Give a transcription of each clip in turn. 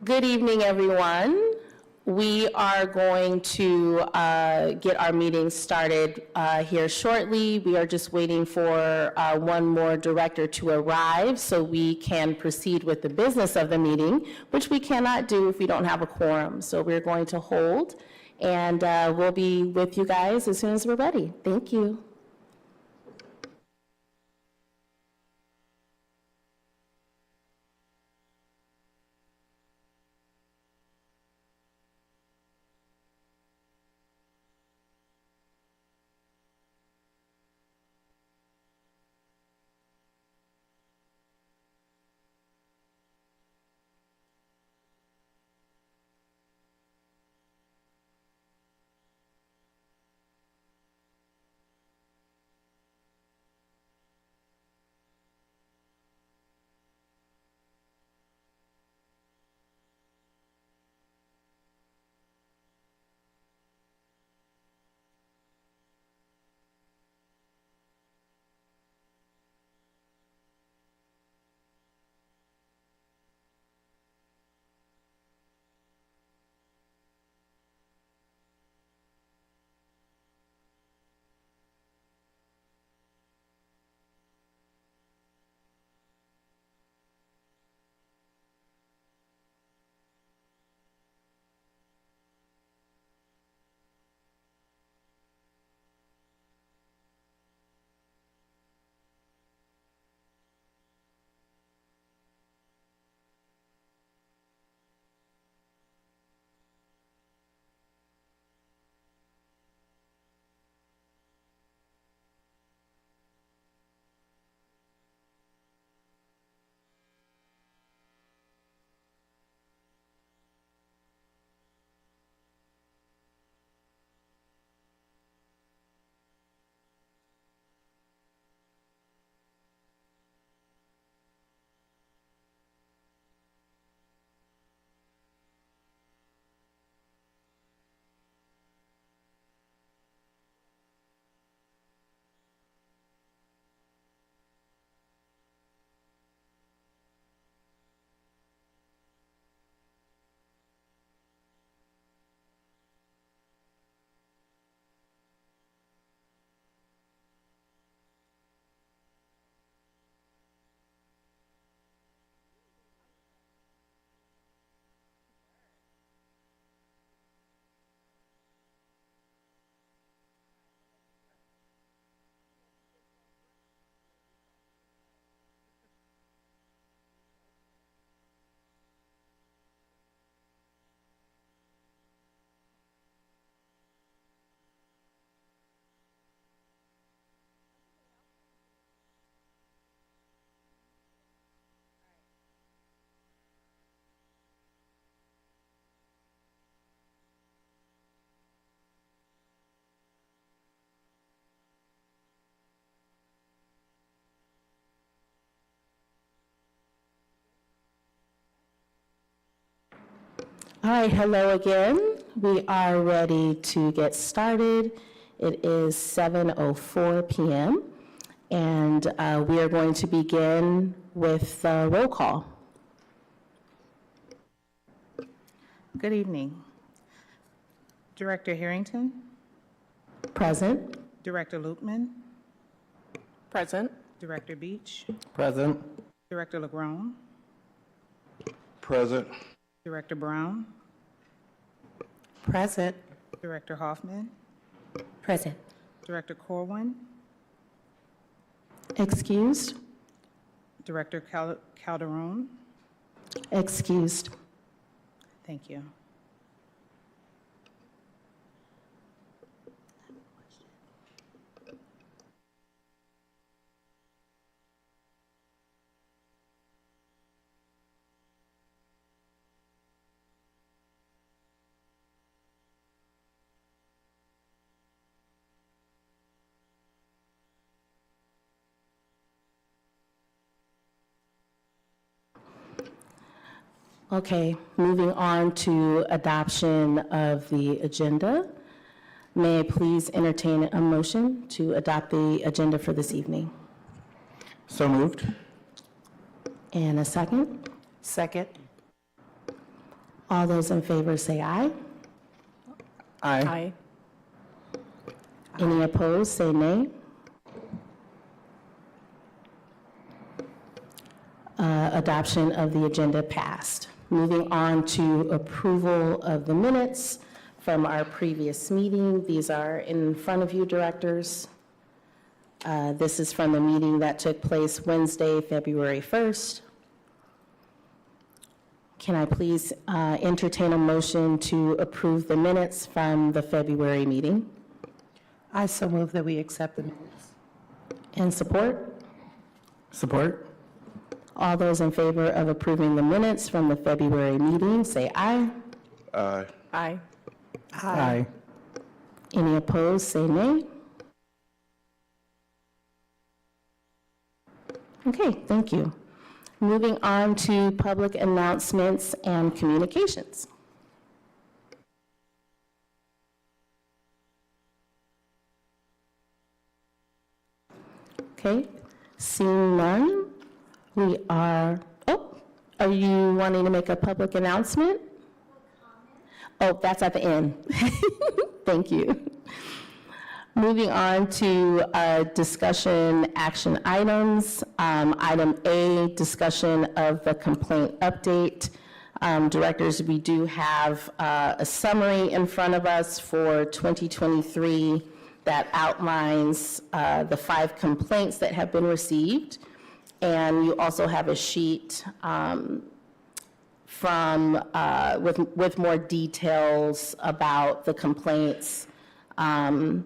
Good evening, everyone. We are going to get our meeting started here shortly. We are just waiting for one more director to arrive so we can proceed with the business of the meeting, which we cannot do if we don't have a quorum. So we're going to hold, and we'll be with you guys as soon as we're ready. Thank you. All right, hello again. We are ready to get started. It is 7:04 p.m. and we are going to begin with the roll call. Good evening. Director Harrington, Present. Director Loopman, Present. Director Beach, Present. Director LeGrone, Present. Director Brown, Present. Director Hoffman, Present. Director Corwin, Excused. Director Calderon. Excused. Thank you. Okay, moving on to adoption of the agenda. May I please entertain a motion to adopt the agenda for this evening? So moved. And a second? Second. All those in favor say aye. Aye. Any opposed, say nay. Adoption of the agenda passed. Moving on to approval of the minutes from our previous meeting. These are in front of you, directors. This is from the meeting that took place Wednesday, February 1st. Can I please entertain a motion to approve the minutes from the February meeting? I so move that we accept the minutes. And support? Support? All those in favor of approving the minutes from the February meeting, say aye. Aye. Aye. Aye. Any opposed, say nay. Okay, thank you. Moving on to public announcements and communications. Okay, seeing none, we are, are you wanting to make a public announcement? Oh, that's at the end. Thank you. Moving on to discussion action items. Item A, discussion of the complaint update. Directors, we do have a summary in front of us for 2023 that outlines the 5 complaints that have been received. And you also have a sheet with more details about the complaints. And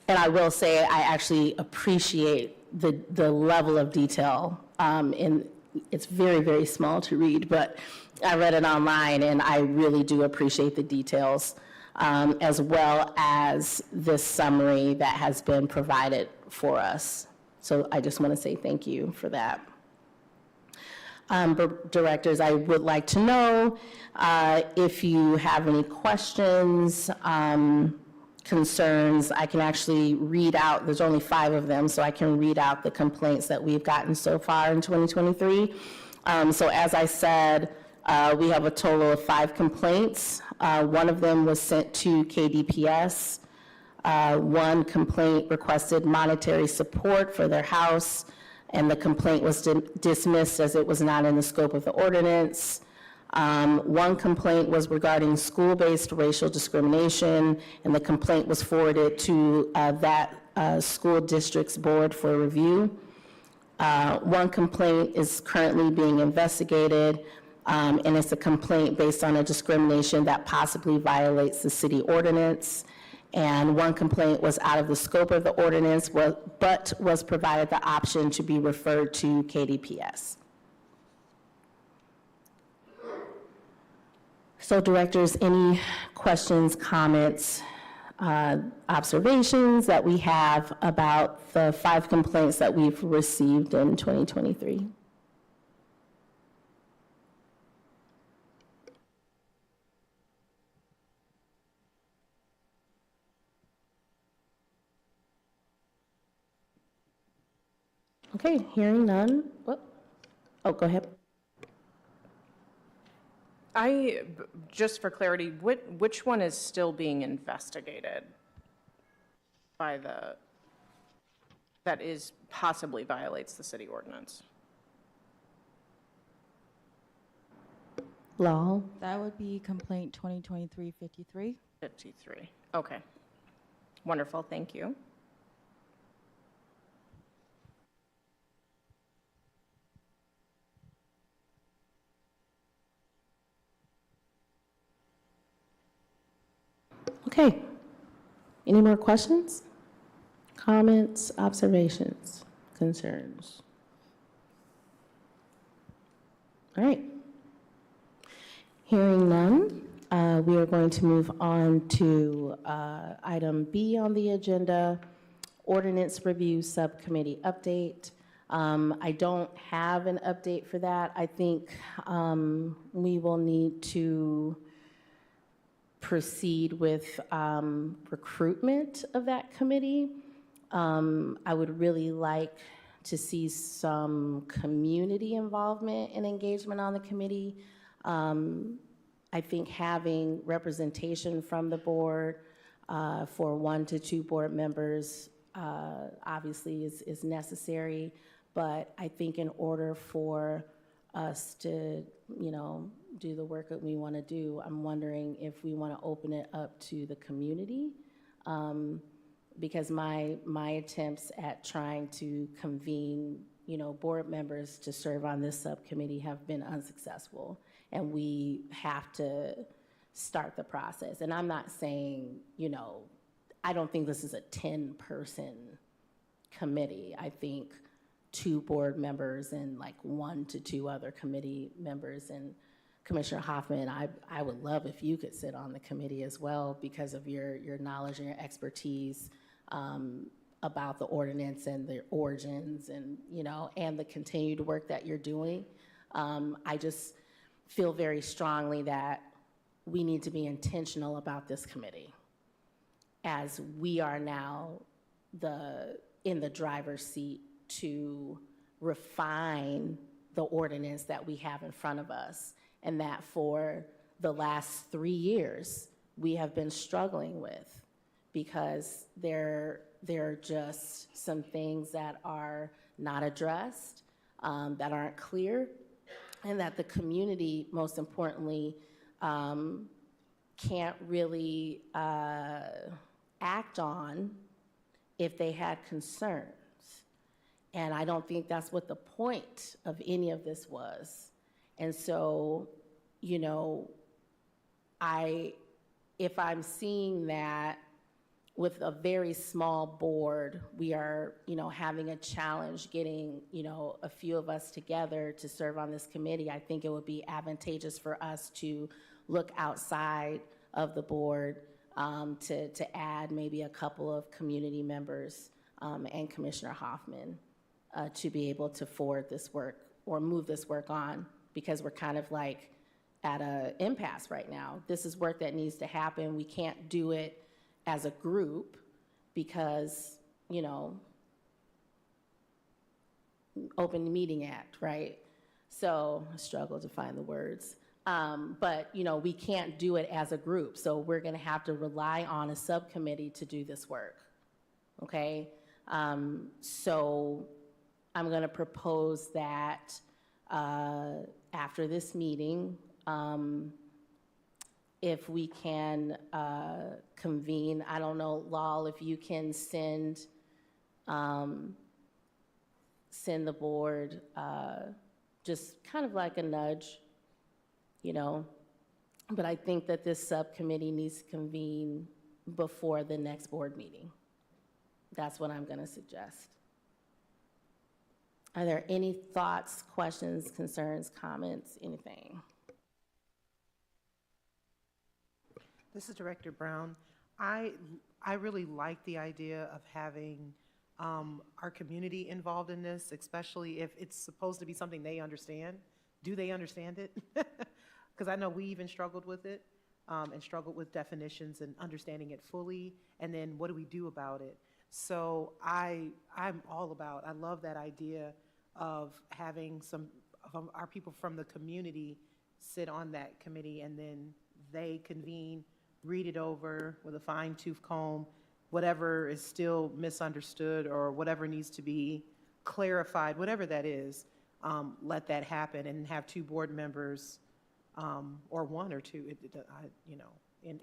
I will say, I actually appreciate the level of detail. It's very, very small to read, but I read it online, and I really do appreciate the details, as well as this summary that has been provided for us. So I just want to say thank you for that. Directors, I would like to know if you have any questions, concerns. I can actually read out, there's only 5 of them, so I can read out the complaints that we've gotten so far in 2023. So as I said, we have a total of 5 complaints. One of them was sent to KDPS. One complaint requested monetary support for their house, and the complaint was dismissed as it was not in the scope of the ordinance. One complaint was regarding school-based racial discrimination, and the complaint was forwarded to that school district's board for review. One complaint is currently being investigated, and it's a complaint based on a discrimination that possibly violates the city ordinance. And one complaint was out of the scope of the ordinance, but was provided the option to be referred to KDPS. So directors, any questions, comments, observations that we have about the 5 complaints that we've received in 2023? Okay, hearing none. Oh, go ahead. Just for clarity, which one is still being investigated by that is possibly violates the city ordinance? Law. That would be complaint 2023-53. 53, okay. Wonderful, thank you. Okay. Any more questions, comments, observations, concerns? All right. Hearing none, we are going to move on to item B on the agenda, Ordinance Review Subcommittee Update. I don't have an update for that. I think we will need to proceed with recruitment of that committee. I would really like to see some community involvement and engagement on the committee. I think having representation from the board for 1 to 2 board members obviously is necessary, but I think in order for us to, do the work that we want to do, I'm wondering if we want to open it up to the community, because my attempts at trying to convene, board members to serve on this subcommittee have been unsuccessful, and we have to start the process. And I'm not saying, I don't think this is a 10-person committee. I think 2 board members and like 1 to 2 other committee members. And Commissioner Hoffman, I would love if you could sit on the committee as well because of your knowledge and your expertise about the ordinance and the origins and, and the continued work that you're doing. I just feel very strongly that we need to be intentional about this committee as we are now in the driver's seat to refine the ordinance that we have in front of us, and that for the last 3 years we have been struggling with because there are just some things that are not addressed, that aren't clear, and that the community, most importantly, can't really act on if they had concerns. And I don't think that's what the point of any of this was. And so, if I'm seeing that with a very small board, we are, having a challenge getting, a few of us together to serve on this committee, I think it would be advantageous for us to look outside of the board to add maybe a couple of community members and Commissioner Hoffman to be able to forward this work or move this work on, because we're kind of like at an impasse right now. This is work that needs to happen. We can't do it as a group because, Open Meeting Act, right? So I struggle to find the words. But, we can't do it as a group. So we're going to have to rely on a subcommittee to do this work, okay? So I'm going to propose that after this meeting, if we can convene, I don't know, Lal, if you can send the board just kind of like a nudge, but I think that this subcommittee needs to convene before the next board meeting. That's what I'm going to suggest. Are there any thoughts, questions, concerns, comments, anything? This is Director Brown. I really like the idea of having our community involved in this, especially if it's supposed to be something they understand. Do they understand it? Because I know we even struggled with it and struggled with definitions and understanding it fully, and then what do we do about it? So I'm all about, I love that idea of having some of our people from the community sit on that committee, and then they convene, read it over with a fine-tooth comb, whatever is still misunderstood or whatever needs to be clarified, whatever that is, let that happen, and have 2 board members or 1 or 2,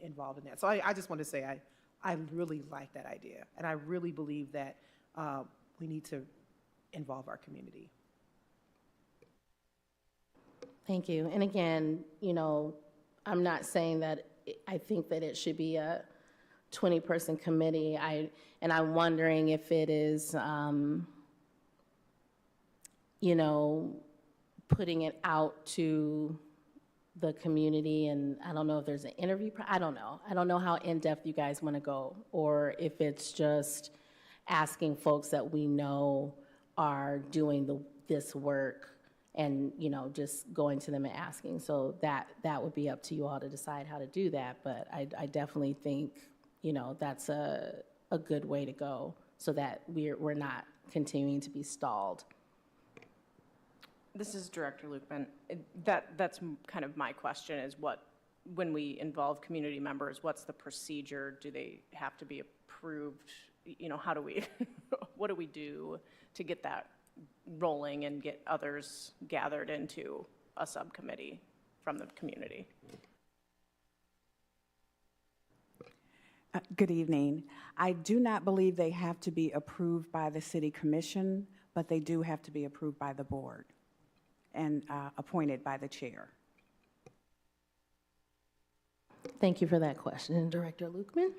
involved in that. So I just want to say I really like that idea, and I really believe that we need to involve our community. Thank you. And again, I'm not saying that I think that it should be a 20-person committee. And I'm wondering if it is, putting it out to the community, and I don't know if there's an interview. I don't know. I don't know how in-depth you guys want to go, or if it's just asking folks that we know are doing this work and, just going to them and asking. So that would be up to you all to decide how to do that. But I definitely think, that's a good way to go so that we're not continuing to be stalled. This is Director Lukeman. That's kind of my question, is what when we involve community members, what's the procedure? Do they have to be approved? You know, how do we, what do we do to get that rolling and get others gathered into a subcommittee from the community? Good evening. I do not believe they have to be approved by the city commission, but they do have to be approved by the board and appointed by the chair. Thank you for that question, Director Lukeman.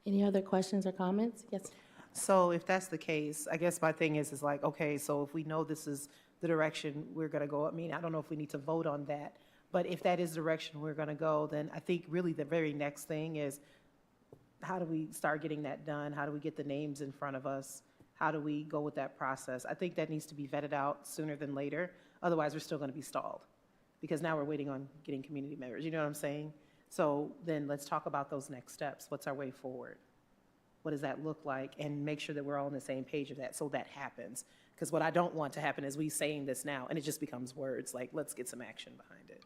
Any other questions or comments? Yes. So if that's the case, I guess my thing is like, okay, so if we know this is the direction we're going to go, I mean, I don't know if we need to vote on that, but if that is the direction we're going to go, then I think really the very next thing is, how do we start getting that done? How do we get the names in front of us? How do we go with that process? I think that needs to be vetted out sooner than later. Otherwise, we're still going to be stalled, because now we're waiting on getting community members. You know what I'm saying? So then let's talk about those next steps. What's our way forward? What does that look like? And make sure that we're all on the same page of that, so that happens. Because what I don't want to happen is we saying this now, and it just becomes words. Like, let's get some action behind it.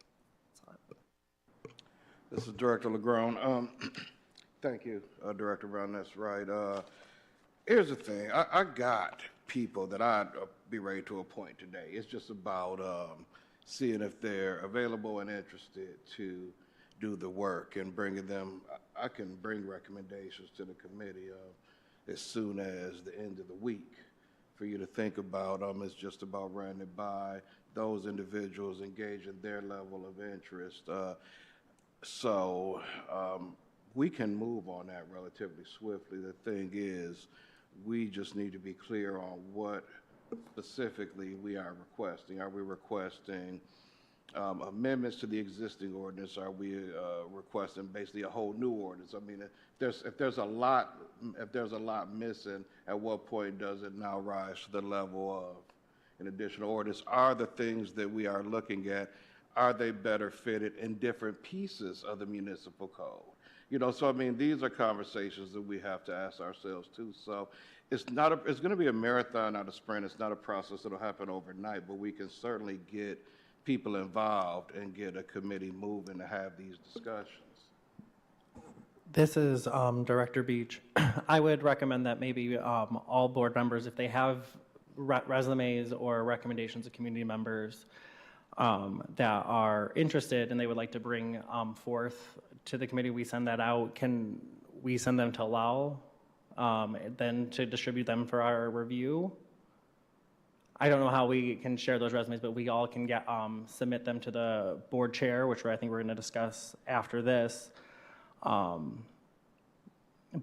This is Director LeGrone. Thank you, Director Brown. That's right. Here's the thing. I got people that I'd be ready to appoint today. It's just about seeing if they're available and interested to do the work and bringing them. I can bring recommendations to the committee as soon as the end of the week for you to think about. It's just about running it by those individuals, engaging their level of interest. So we can move on that relatively swiftly. The thing is, we just need to be clear on what specifically we are requesting. Are we requesting amendments to the existing ordinance? Are we requesting basically a whole new ordinance? I mean, if there's a lot missing, at what point does it now rise to the level of an additional ordinance? Are the things that we are looking at, are they better fitted in different pieces of the municipal code? You know, so I mean, these are conversations that we have to ask ourselves too. So it's going to be a marathon, not a sprint. It's not a process that'll happen overnight, but we can certainly get people involved and get a committee moving to have these discussions. This is Director Beach. I would recommend that maybe all board members, if they have resumes or recommendations of community members that are interested and they would like to bring forth to the committee, we send that out. Can we send them to Lowell, then to distribute them for our review? I don't know how we can share those resumes, but we all can get submit them to the board chair, which I think we're going to discuss after this,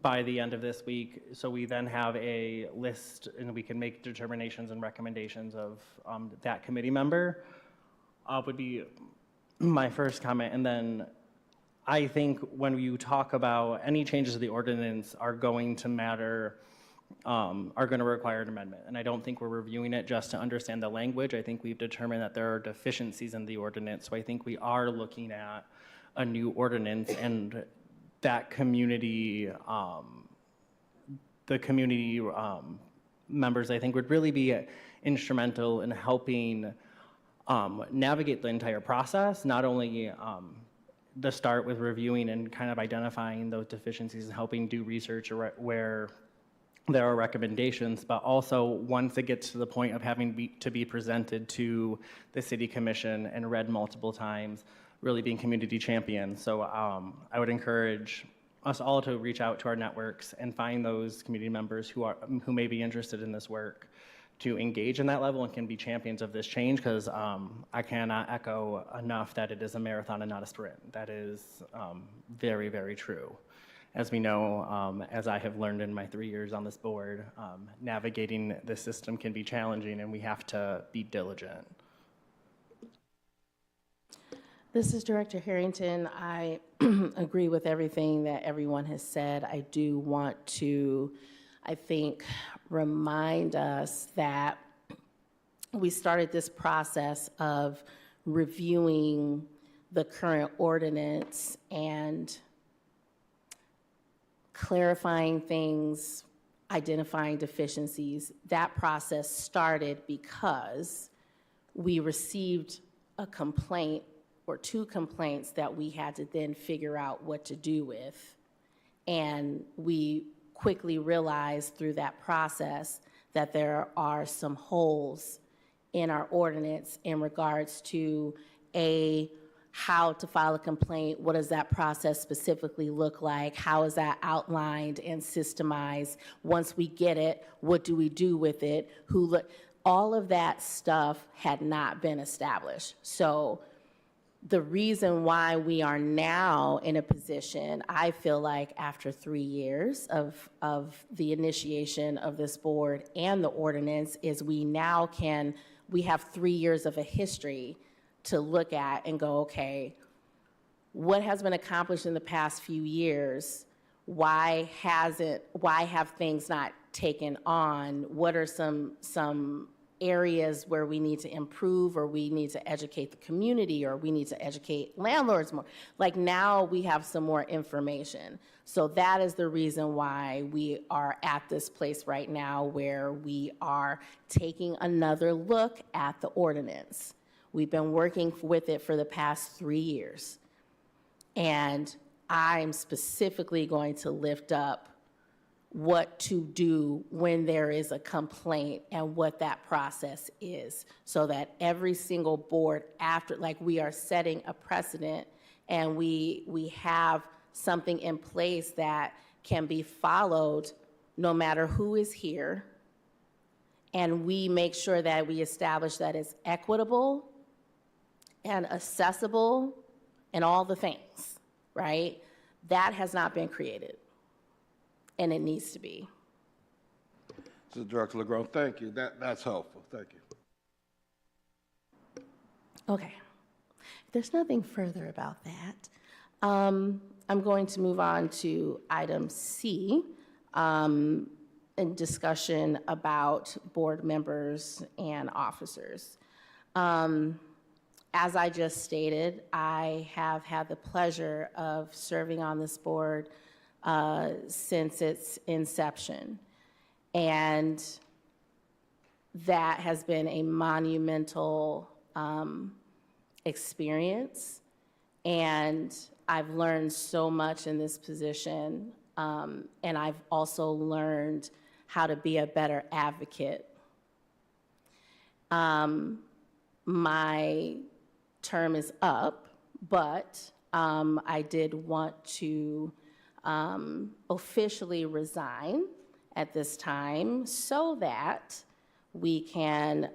by the end of this week. So we then have a list and we can make determinations and recommendations of that committee member. Would be my first comment. And then I think when you talk about any changes to the ordinance are going to matter, are going to require an amendment. And I don't think we're reviewing it just to understand the language. I think we've determined that there are deficiencies in the ordinance. So I think we are looking at a new ordinance, and that community, the community members, I think, would really be instrumental in helping navigate the entire process, not only the start with reviewing and kind of identifying those deficiencies and helping do research where there are recommendations, but also once it gets to the point of having to be presented to the city commission and read multiple times, really being community champions. So I would encourage us all to reach out to our networks and find those community members who may be interested in this work, to engage in that level and can be champions of this change, because I cannot echo enough that it is a marathon and not a sprint. That is very, very true. As we know, as I have learned in my 3 years on this board, navigating the system can be challenging, and we have to be diligent. This is Director Harrington. I agree with everything that everyone has said. I do want to, I think, remind us that we started this process of reviewing the current ordinance and clarifying things, identifying deficiencies. That process started because we received a complaint or 2 complaints that we had to then figure out what to do with. And we quickly realized through that process that there are some holes in our ordinance in regards to how to file a complaint, what does that process specifically look like, how is that outlined and systemized, once we get it, what do we do with it, all of that stuff had not been established. So the reason why we are now in a position, I feel like after 3 years of the initiation of this board and the ordinance, is we have 3 years of a history to look at and go, okay, what has been accomplished in the past few years? Why have things not taken on? What are some areas where we need to improve, or we need to educate the community, or we need to educate landlords more? Like, now we have some more information. So that is the reason why we are at this place right now where we are taking another look at the ordinance. We've been working with it for the past 3 years. And I'm specifically going to lift up what to do when there is a complaint and what that process is, so that every single board we are setting a precedent, and we have something in place that can be followed no matter who is here. And we make sure that we establish that it's equitable and accessible and all the things, right? That has not been created, and it needs to be. So Director LeGrone, thank you. That's helpful. Thank you. Okay. If there's nothing further about that, I'm going to move on to item C, in discussion about board members and officers. As I just stated, I have had the pleasure of serving on this board since its inception. And that has been a monumental experience. And I've learned so much in this position. And I've also learned how to be a better advocate. My term is up, but I did want to officially resign at this time so that we can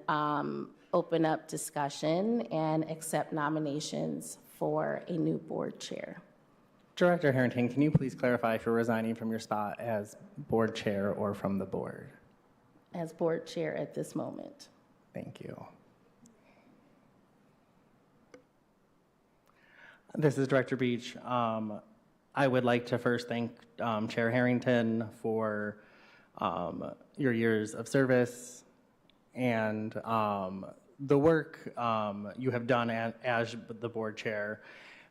open up discussion and accept nominations for a new board chair. Director Harrington, can you please clarify if you're resigning from your spot as board chair or from the board? As board chair at this moment. Thank you. This is Director Beach. I would like to first thank Chair Harrington for your years of service and the work you have done as the board chair.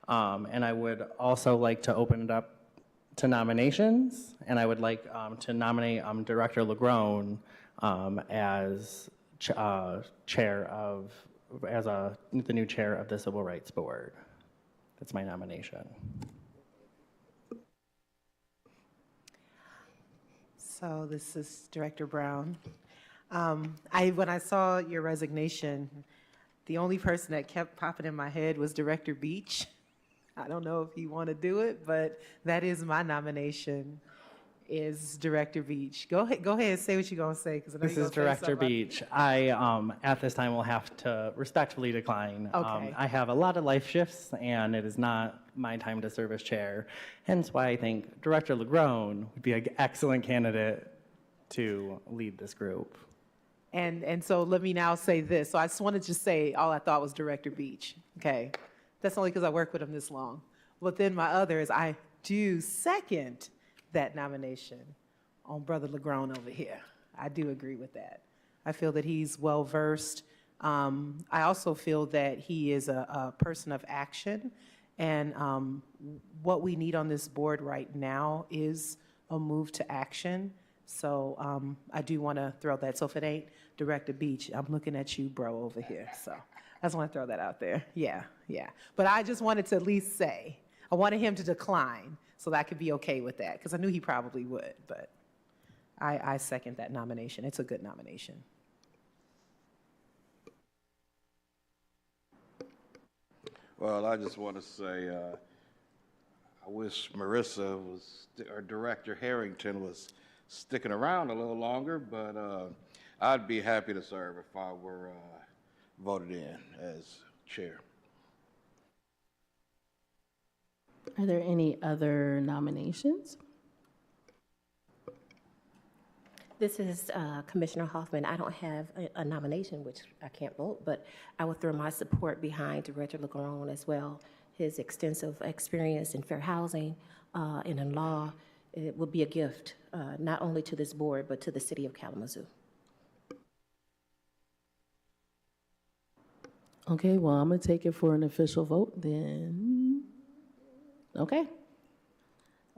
And I would also like to open it up to nominations, and I would like to nominate Director LeGrone as the new chair of the Civil Rights Board. That's my nomination. So this is Director Brown. When I saw your resignation, the only person that kept popping in my head was Director Beach. I don't know if you want to do it, but that is my nomination, is Director Beach. Go ahead, say what you're going to say. This is Director Beach. I, at this time, will have to respectfully decline. Okay. I have a lot of life shifts, and it is not my time to serve as chair. Hence why I think Director LeGrone would be an excellent candidate to lead this group. And so let me now say this. So I just wanted to say all I thought was Director Beach, okay? That's only because I worked with him this long. But then my other is I do second that nomination on Brother LeGrone over here. I do agree with that. I feel that he's well-versed. I also feel that he is a person of action. And what we need on this board right now is a move to action. So I do want to throw that. So if it ain't Director Beach, I'm looking at you, bro, over here. So, I just want to throw that out there. Yeah, yeah. But I just wanted to at least say, I wanted him to decline so that I could be okay with that, because I knew he probably would, but I second that nomination. It's a good nomination. Well, I just want to say, I wish Marissa was, or Director Harrington was sticking around a little longer, but I'd be happy to serve if I were voted in as chair. Are there any other nominations? This is Commissioner Hoffman. I don't have a nomination, which I can't vote, but I will throw my support behind Director LeGrone as well. His extensive experience in fair housing and in law, it will be a gift, not only to this board, but to the city of Kalamazoo. Okay, well, I'm gonna take it for an official vote then. Okay.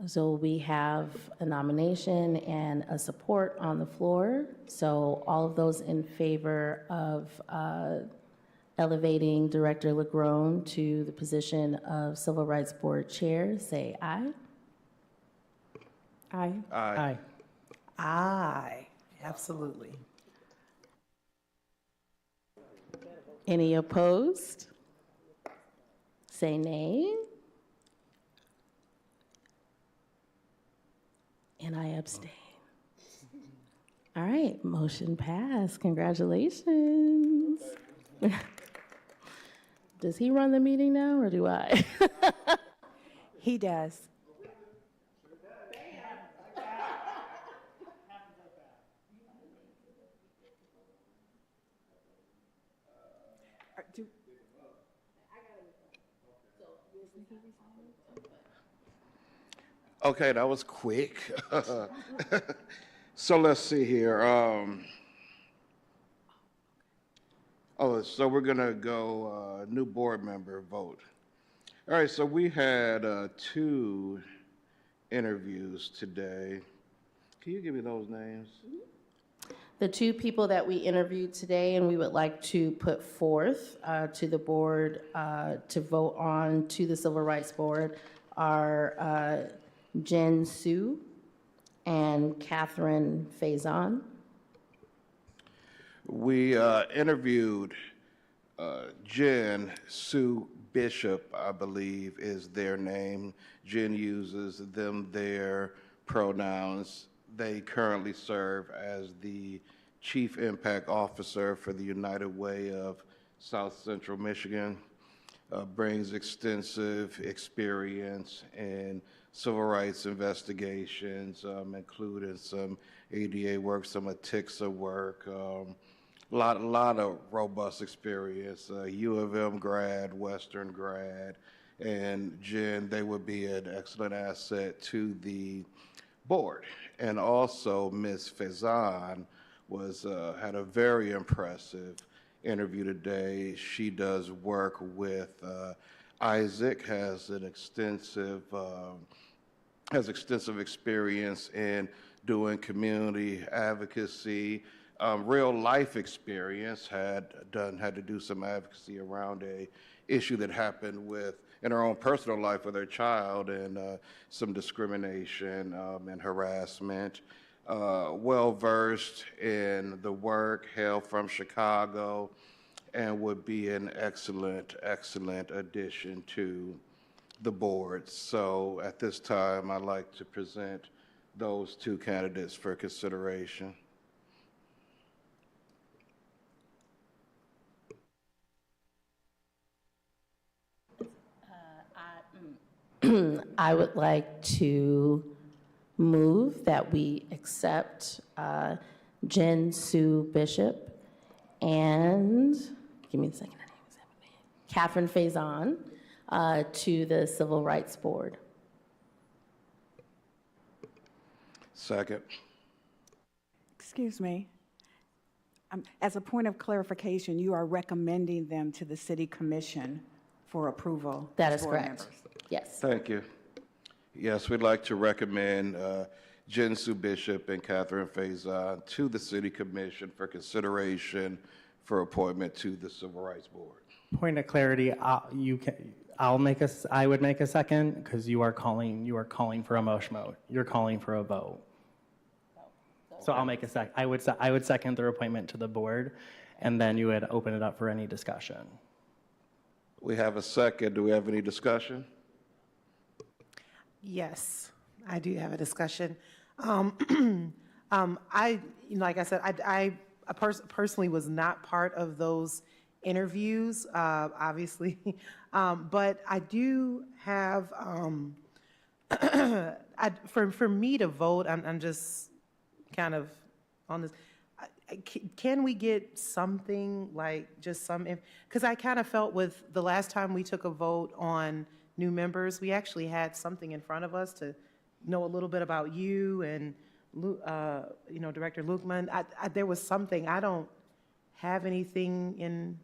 So we have a nomination and a support on the floor. So all of those in favor of elevating Director LeGrone to the position of Civil Rights Board Chair, say aye. Aye. Aye. Aye, absolutely. Any opposed? Say nay. And I abstain. All right, motion passed. Congratulations. Does he run the meeting now, or do I? He does. Do- Okay, that was quick. So let's see here. So we're gonna go new board member vote. All right, so we had 2 interviews today. Can you give me those names? The 2 people that we interviewed today and we would like to put forth to the board to vote on to the Civil Rights Board are Jen Sue and Catherine Faison. We interviewed Jen Sue Bishop, I believe is their name. Jen uses them, their pronouns. They currently serve as the Chief Impact Officer for the United Way of South Central Michigan. Brings extensive experience in civil rights investigations, including some ADA work, some ATIXA work, lot of robust experience. U of M grad, Western grad, and Jen, they would be an excellent asset to the board. And also, Ms. Faison had a very impressive interview today. She does work with Isaac, has extensive experience in doing community advocacy, real life experience, had to do some advocacy around a issue that happened in her own personal life with her child, and some discrimination and harassment. Well-versed in the work, hail from Chicago, and would be an excellent addition to the board. So at this time, I'd like to present those 2 candidates for consideration. I would like to move that we accept Jen Sue Bishop and, give me a second, Catherine Faison to the Civil Rights Board. Second. Excuse me. As a point of clarification, you are recommending them to the city commission for approval? That as is board correct. members? Yes. Thank you. Yes, we'd like to recommend Jen Sue Bishop and Catherine Faison to the City Commission for consideration for appointment to the Civil Rights Board. Point of clarity, I would make a second, because you are calling for a motion vote. You're calling for a vote. So I'll make a I would second their appointment to the board, and then you would open it up for any discussion. We have a second. Do we have any discussion? Yes, I do have a discussion. Like I said, I personally was not part of those interviews, obviously, but I do have, for me to vote, I'm just kind of on this. Can we get something like just some, because I kind of felt with the last time we took a vote on new members, we actually had something in front of us to know a little bit about you and, Director Lukeman. There was something, I don't have anything in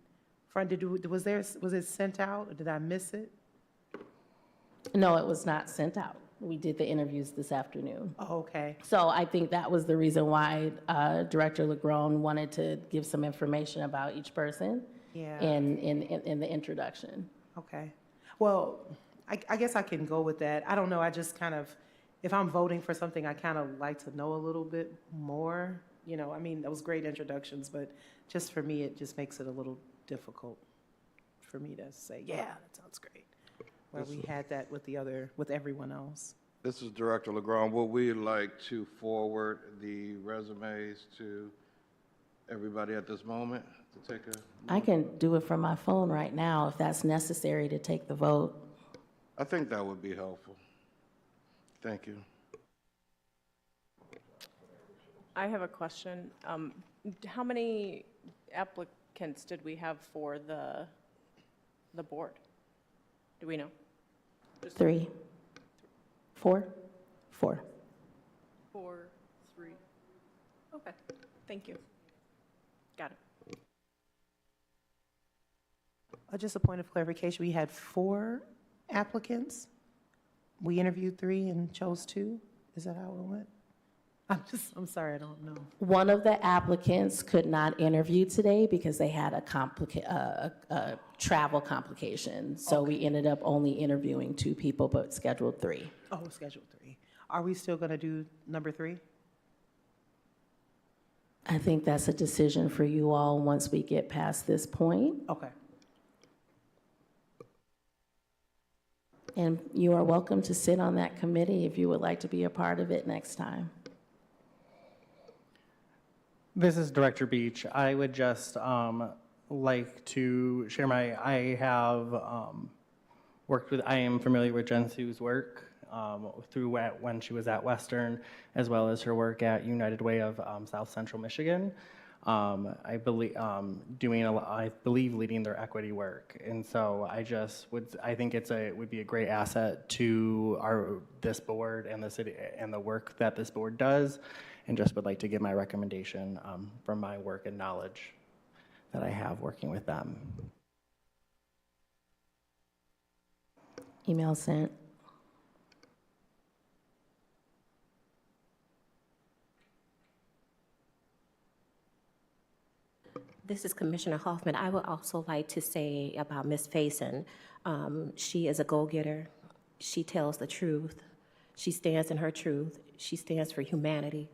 front. Was it sent out, or did I miss it? No, it was not sent out. We did the interviews this afternoon. Oh, okay. So I think that was the reason why Director Legrone wanted to give some information about each person Yeah. in the introduction. Okay. Well, I guess I can go with that. I don't know, I just kind of, if I'm voting for something, I kind of like to know a little bit more. I mean, that was great introductions, but just for me, it just makes it a little difficult for me to say, yeah, that sounds great. Where we had that with everyone else. This is Director Legrand. Would we like to forward the resumes to everybody at this moment to take a? I can do it from my phone right now if that's necessary to take the vote. I think that would be helpful. Thank you. I have a question. How many applicants did we have for the board? Do we know? 3, 4, 4. 4, 3. Okay, thank you. Got it. Just a point of clarification, we had 4 applicants. We interviewed 3 and chose 2. Is that how it went? I'm sorry, I don't know. One of the applicants could not interview today because they had a travel complication. So we ended up only interviewing 2 people, but scheduled 3. Oh, scheduled 3. Are we still going to do number 3? I think that's a decision for you all once we get past this point. Okay. And you are welcome to sit on that committee if you would like to be a part of it next time. This is Director Beach. I would just like to share I have I am familiar with Jen Sue's work when she was at Western, as well as her work at United Way of South Central Michigan. I believe leading their equity work, and so I think it would be a great asset to this board and the city and the work that this board does, and just would like to give my recommendation from my work and knowledge that I have working with them. Email sent. This is Commissioner Hoffman. I would also like to say about Ms. Faison, she is a go-getter. She tells the truth. She stands in her truth. She stands for humanity.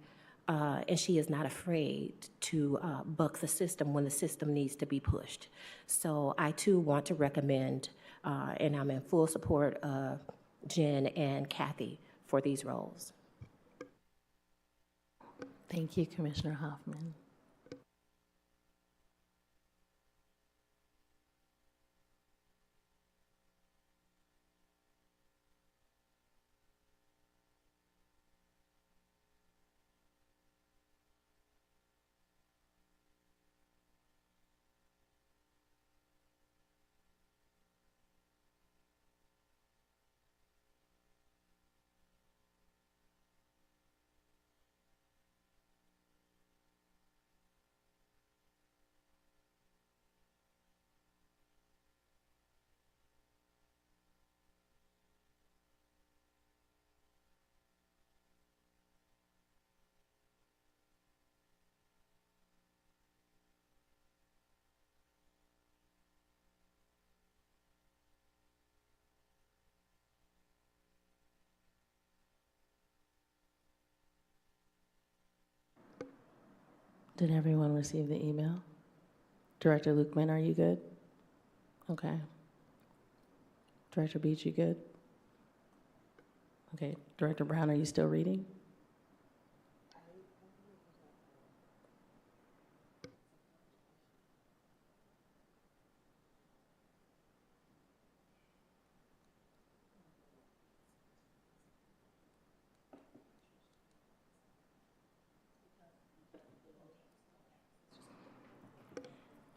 And she is not afraid to buck the system when the system needs to be pushed. So I, too, want to recommend, and I'm in full support of Jen and Kathy for these roles. Thank you, Commissioner Hoffman. Did everyone receive the email? Director Lukeman, are you good? Okay. Director Beach, you good? Okay. Director Brown, are you still reading?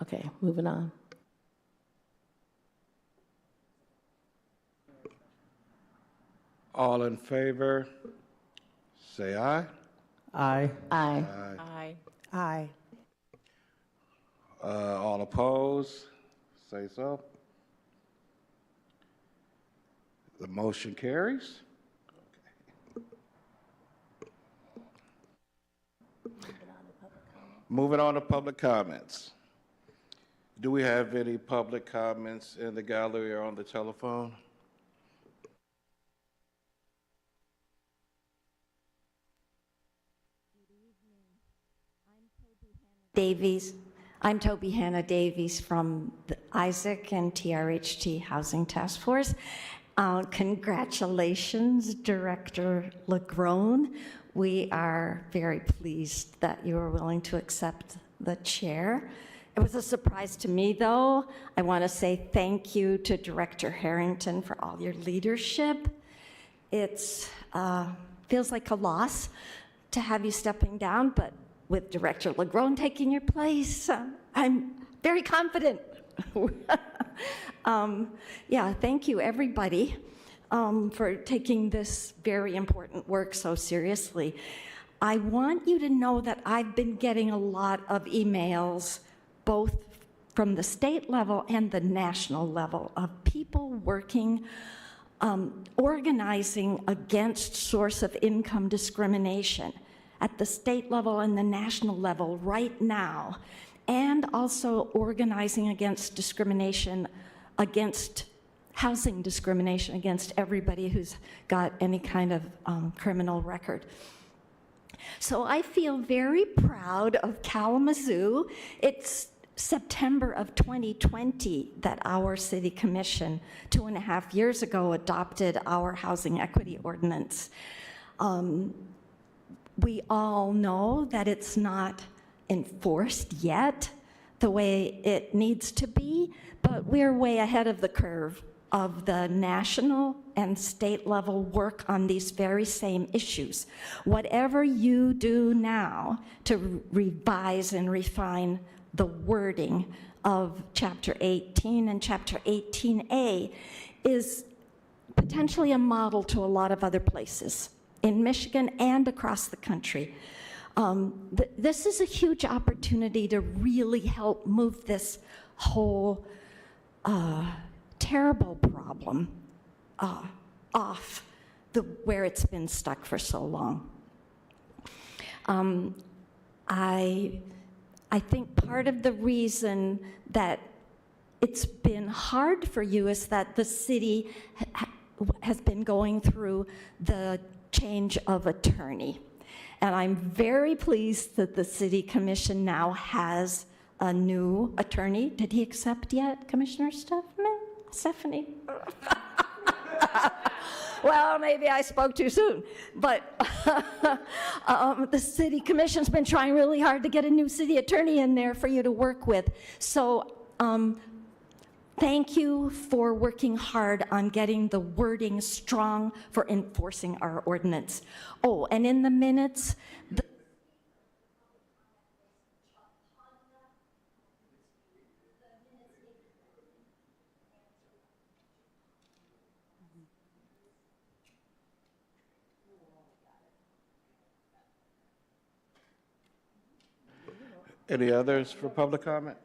Okay, moving on. All in favor, say aye. Aye. Aye. Aye. Aye. All opposed, say so. The motion carries. Moving on to public comments. Do we have any public comments in the gallery or on the telephone? Davies. I'm Toby Hannah Davies from the Isaac and TRHT Housing Task Force. Congratulations, Director Legrone. We are very pleased that you were willing to accept the chair. It was a surprise to me, though. I want to say thank you to Director Harrington for all your leadership. It's feels like a loss to have you stepping down, but with Director Legrone taking your place, I'm very confident. Yeah, thank you, everybody, for taking this very important work so seriously. I want you to know that I've been getting a lot of emails, both from the state level and the national level, of people working, organizing against source of income discrimination at the state level and the national level right now, and also organizing against discrimination, against housing discrimination, against everybody who's got any kind of criminal record. So I feel very proud of Kalamazoo. It's September of 2020 that our city commission, 2.5 years ago, adopted our housing equity ordinance. We all know that it's not enforced yet the way it needs to be, but we're way ahead of the curve of the national and state level work on these very same issues. Whatever you do now to revise and refine the wording of Chapter 18 and Chapter 18A is potentially a model to a lot of other places in Michigan and across the country. This is a huge opportunity to really help move this whole terrible problem off where it's been stuck for so long. I think part of the reason that it's been hard for you is that the city has been going through the change of attorney. And I'm very pleased that the city commission now has a new attorney. Did he accept yet, Commissioner Stephanie? Well, maybe I spoke too soon, but the city commission's been trying really hard to get a new city attorney in there for you to work with. So thank you for working hard on getting the wording strong for enforcing our ordinance. Oh, and in the minutes, Any others for public comment?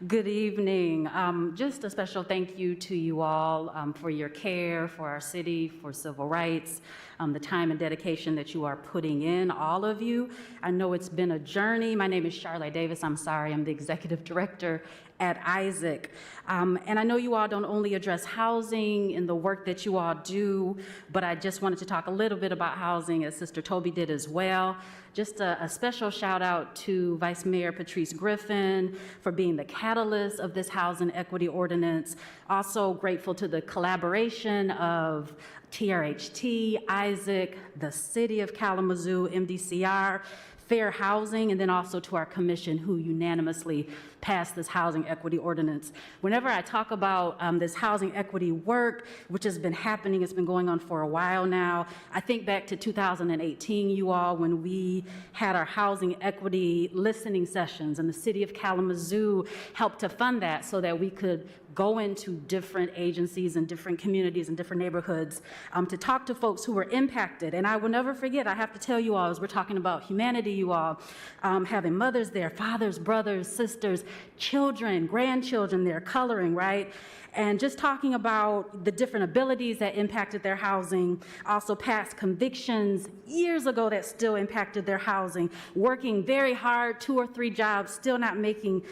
Good evening. Just a special thank you to you all for your care for our city, for civil rights, the time and dedication that you are putting in, all of you. I know it's been a journey. My name is Charlotte Davis. I'm the executive director at Isaac. And I know you all don't only address housing in the work that you all do, but I just wanted to talk a little bit about housing, as Sister Toby did as well. Just a special shout out to Vice Mayor Patrice Griffin for being the catalyst of this housing equity ordinance. Also grateful to the collaboration of TRHT, Isaac, the City of Kalamazoo, MDCR, Fair Housing, and then also to our commission who unanimously passed this housing equity ordinance. Whenever I talk about this housing equity work, which has been happening, it's been going on for a while now, I think back to 2018, you all, when we had our housing equity listening sessions, and the City of Kalamazoo helped to fund that so that we could go into different agencies and different communities and different neighborhoods to talk to folks who were impacted. And I will never forget, I have to tell you all, as we're talking about humanity, you all, having mothers there, fathers, brothers, sisters, children, grandchildren there coloring, right? And just talking about the different abilities that impacted their housing, also past convictions years ago that still impacted their housing, working very hard, 2 or 3 jobs, still not making,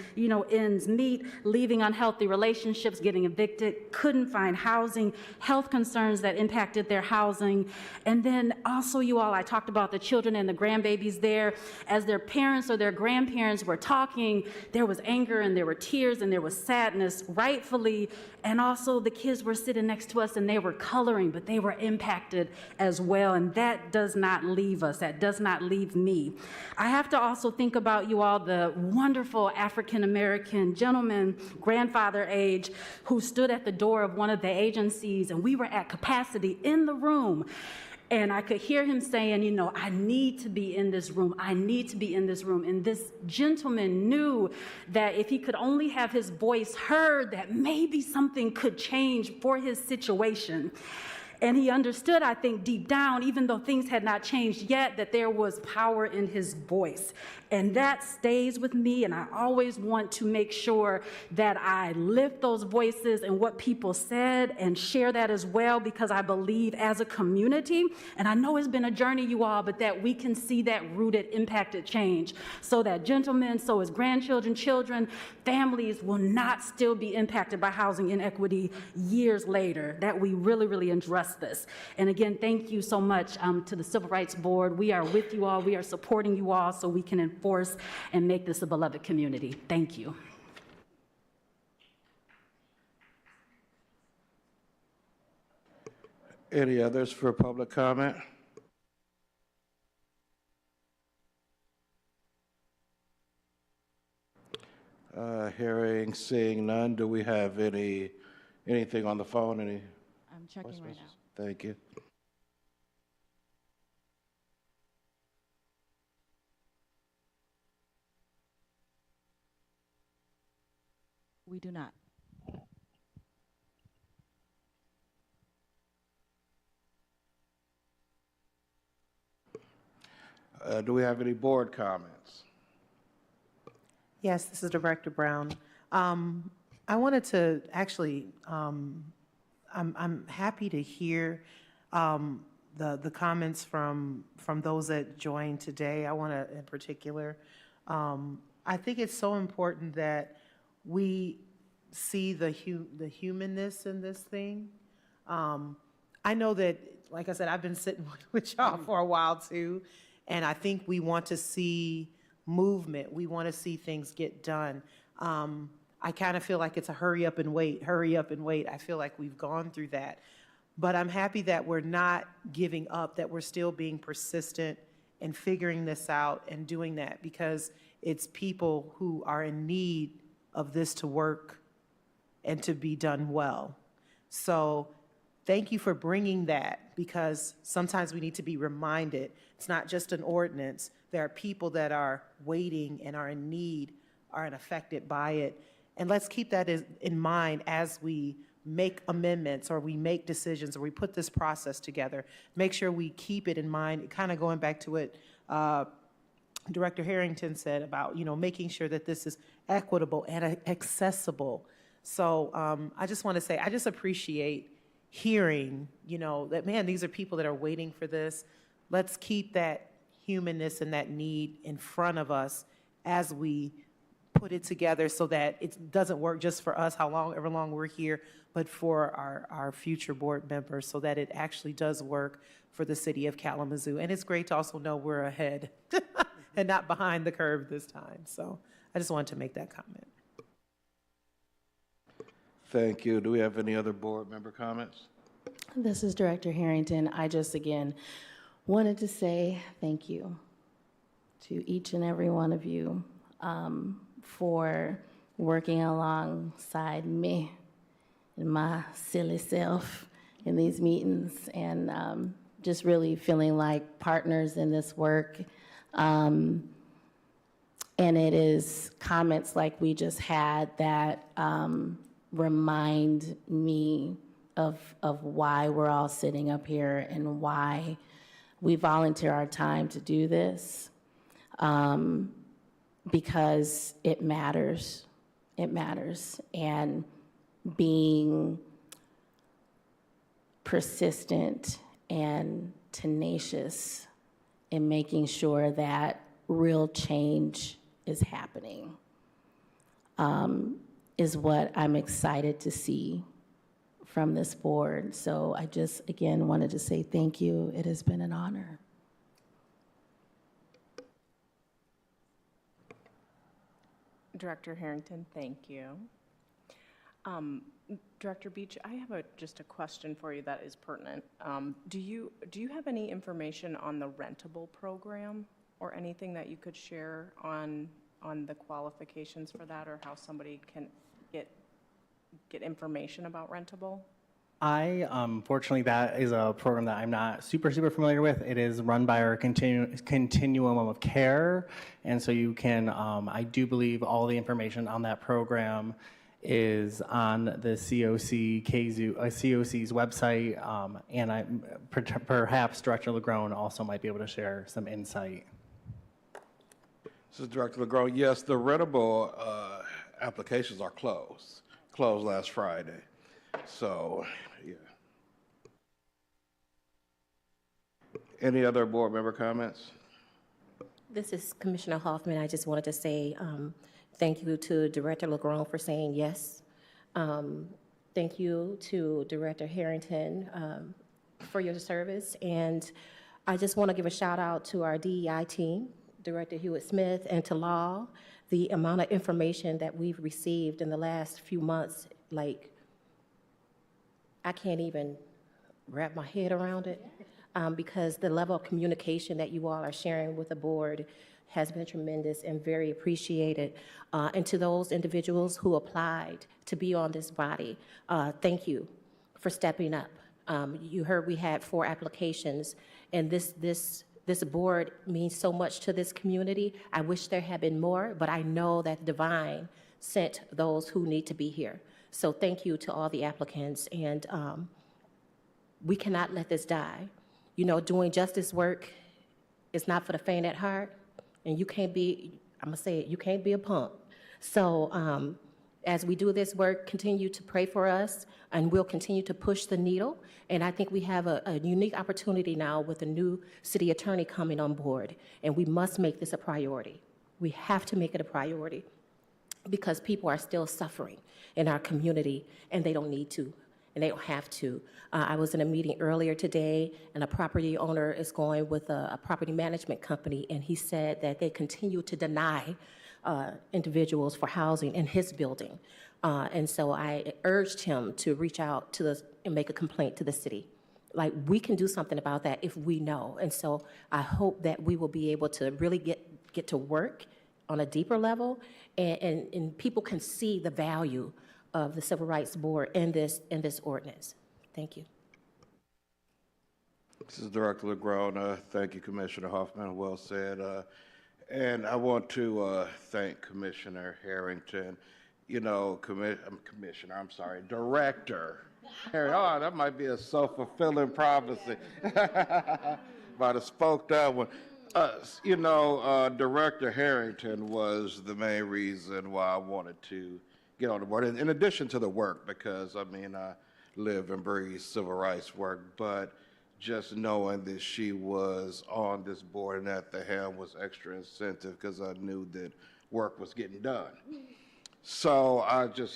ends meet, leaving unhealthy relationships, getting evicted, couldn't find housing, health concerns that impacted their housing. And then also, you all, I talked about the children and the grandbabies there. As their parents or their grandparents were talking, there was anger and there were tears and there was sadness, rightfully. And also the kids were sitting next to us and they were coloring, but they were impacted as well. And that does not leave us. That does not leave me. I have to also think about, you all, the wonderful African-American gentleman, grandfather age, who stood at the door of one of the agencies, and we were at capacity in the room. And I could hear him saying, I need to be in this room. I need to be in this room. And this gentleman knew that if he could only have his voice heard, that maybe something could change for his situation. And he understood, I think, deep down, even though things had not changed yet, that there was power in his voice. And that stays with me, and I always want to make sure that I lift those voices and what people said and share that as well, because I believe as a community, and I know it's been a journey, you all, but that we can see that rooted, impacted change. So that gentlemen, so his grandchildren, children, families will not still be impacted by housing inequity years later, that we really, really address this. And again, thank you so much to the Civil Rights Board. We are with you all. We are supporting you all so we can enforce and make this a beloved community. Thank you. Any others for public comment? Seeing none, do we have anything on the phone? I'm checking right now. Thank you. We do not. Do we have any board comments? Yes, this is Director Brown. I wanted to actually, I'm happy to hear the comments from those that joined today. I want to, in particular, I think it's so important that we see the humanness in this thing. I know that, like I said, I've been sitting with y'all for a while too, and I think we want to see movement. We want to see things get done. I kind of feel like it's a hurry up and wait, hurry up and wait. I feel like we've gone through that. But I'm happy that we're not giving up, that we're still being persistent and figuring this out and doing that, because it's people who are in need of this to work and to be done well. So thank you for bringing that, because sometimes we need to be reminded it's not just an ordinance. There are people that are waiting and are in need, are affected by it. And let's keep that in mind as we make amendments or we make decisions or we put this process together. Make sure we keep it in mind, kind of going back to what Director Harrington said about, making sure that this is equitable and accessible. So I just want to say, I just appreciate hearing, that, man, these are people that are waiting for this. Let's keep that humanness and that need in front of us as we put it together so that it doesn't work just for us, however long we're here, but for our future board members, so that it actually does work for the city of Kalamazoo. And it's great to also know we're ahead and not behind the curve this time. So I just wanted to make that comment. Thank you. Do we have any other board member comments? This is Director Harrington. I just, again, wanted to say thank you to each and every one of you for working alongside me and my silly self in these meetings, and just really feeling like partners in this work. And it is comments like we just had that remind me of why we're all sitting up here and why we volunteer our time to do this, because it matters. It matters. And being persistent and tenacious in making sure that real change is happening is what I'm excited to see from this board. So I just, again, wanted to say thank you. It has been an honor. Director Harrington, thank you. Director Beach, I have just a question for you that is pertinent. Do you have any information on the rentable program or anything that you could share on the qualifications for that, or how somebody can get information about rentable? Fortunately, that is a program that I'm not super familiar with. It is run by our continuum of care, and so you can, I do believe all the information on that program is on the COC's website, and perhaps Director LaGrone also might be able to share some insight. This is Director LaGrone. Yes, the rentable applications are closed last Friday. So, yeah. Any other board member comments? This is Commissioner Hoffman. I just wanted to say thank you to Director LaGrone for saying yes. Thank you to Director Harrington for your service. And I just want to give a shout out to our DEI team, Director Hewitt-Smith, and to Law. The amount of information that we've received in the last few months, like, I can't even wrap my head around it, because the level of communication that you all are sharing with the board has been tremendous and very appreciated. And to those individuals who applied to be on this body, thank you for stepping up. You heard we had 4 applications, and this board means so much to this community. I wish there had been more, but I know that Divine sent those who need to be here. So thank you to all the applicants, and we cannot let this die. You know, doing justice work is not for the faint at heart, and you can't be, I'm gonna say it, you can't be a punk. So as we do this work, continue to pray for us, and we'll continue to push the needle. And I think we have a unique opportunity now with the new city attorney coming on board, and we must make this a priority. We have to make it a priority, because people are still suffering in our community, and they don't need to, and they don't have to. I was in a meeting earlier today, and a property owner is going with a property management company, and he said that they continue to deny individuals for housing in his building. And so I urged him to reach out and make a complaint to the city. Like, we can do something about that if we know. And so I hope that we will be able to really get to work on a deeper level, and people can see the value of the Civil Rights Board in this ordinance. Thank you. This is Director LaGrone. Thank you, Commissioner Hoffman. Well said. And I want to thank Commissioner Harrington. You know, Director. Oh, that might be a self-fulfilling prophecy. Might have spoke that one. Director Harrington was the main reason why I wanted to get on the board, in addition to the work, because, I mean, I live and breathe civil rights work, but just knowing that she was on this board and at the helm was extra incentive, because I knew that work was getting done. So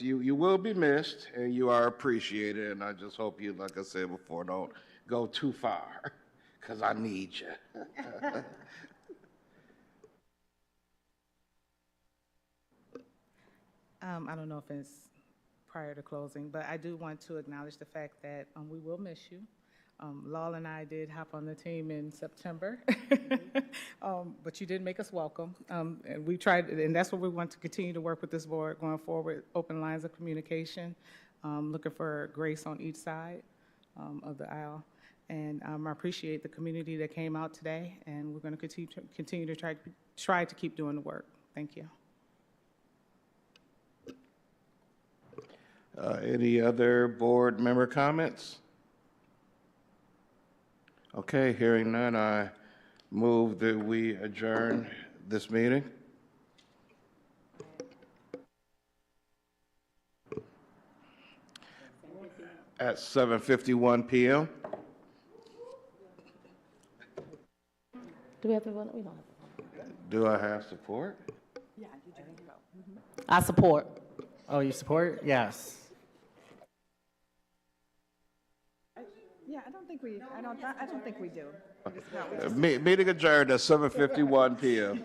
you will be missed, and you are appreciated, and I just hope you, like I said before, don't go too far, because I need you. I don't know if it's prior to closing, but I do want to acknowledge the fact that we will miss you. Law and I did hop on the team in September, but you did make us welcome. And we tried, and that's what we want to continue to work with this board going forward, open lines of communication, looking for grace on each side of the aisle. And I appreciate the community that came out today, and we're going to continue to try to keep doing the work. Thank you. Any other board member comments? Okay, hearing none, I move that we adjourn this meeting. At 7:51 p.m. Do we have to vote? We don't have to vote. Do I have support? Yeah, you do. Go. I support. Oh, you support? Yes. Yeah, I don't think we do. Meeting adjourned at 7:51 p.m.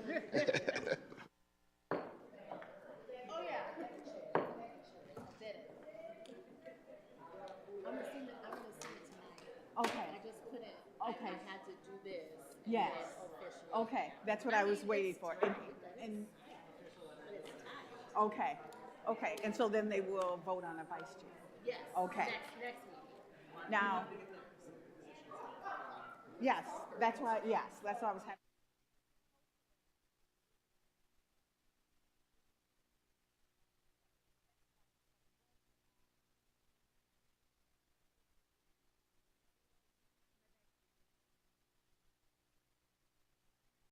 Okay. I just couldn't. Okay. I had to do this. Yes. Okay, that's what I was waiting for. And okay, okay, and so then they will vote on a vice chair. Yes. Okay. Next meeting. Now. Yes, that's why I was having.